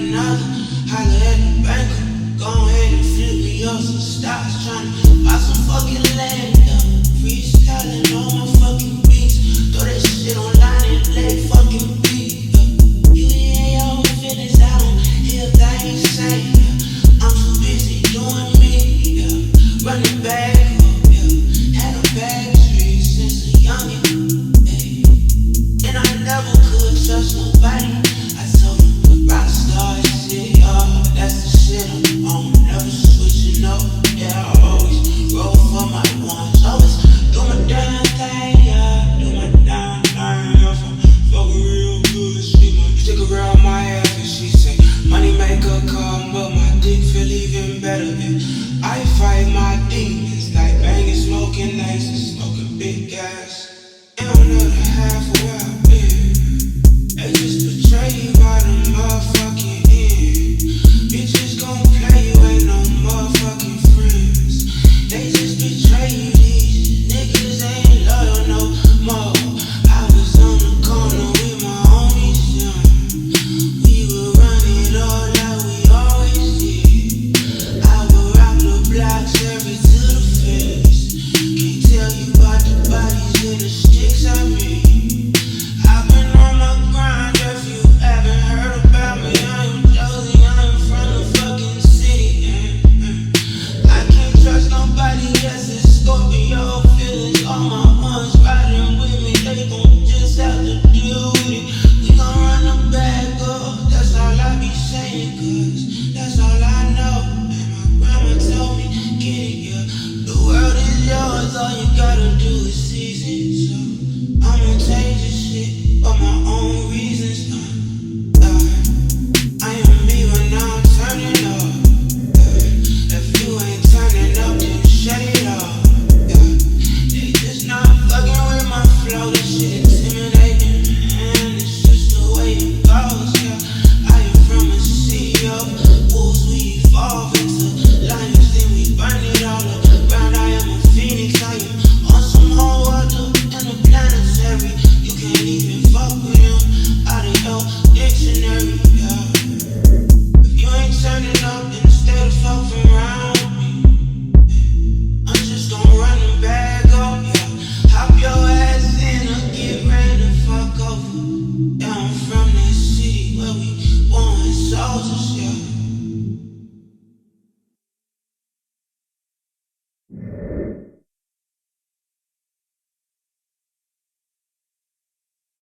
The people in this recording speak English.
another. Holla at the banker, go ahead and flip me up some stocks. Tryna buy some fucking land up. Freestyling on my fucking beats. Throw that shit online and let it fucking beat. You ain't your feelings, I don't hear things say. I'm too busy doing me, running back up, had a bad street since a youngin', and I never could trust nobody. I told them, Rockstar shit, that's the shit I'm on, never switching up. Yeah, I always roll for my ones, always do my damn thing, do my damn thing. If I'm fucking real good, she might stick around my ass and she say, money make her come, but my dick feel even better. I fight my demons like banging, smoking nights and smoking big gas. And another half of where I've been. They just betray you by the motherfucking end. Bitches gon' play you, ain't no motherfucking friends. They just betray you, these niggas ain't loyal no more. I was on the corner with my homies, we would run it all like we always did. I would rock the blocks every to the fence. Can't tell you about the bodies and the sticks I made. I've been on my grind, if you haven't heard about me. I am Josey, I am from the fucking city. I can't trust nobody else, it's Scorpio feelings. All my ones riding with me, they gon' just have to deal with it. We gon' run them back up, that's all I be saying, cause that's all I know. And my grandma told me, get it, the world is yours, all you gotta do is seize it. So I'ma take this shit for my own reasons. I am me when I'm turning up. If you ain't turning up, then shut it off. They just not fucking with my flow, this shit intimidating, and it's just the way it goes. I am from a city of wolves, we evolving.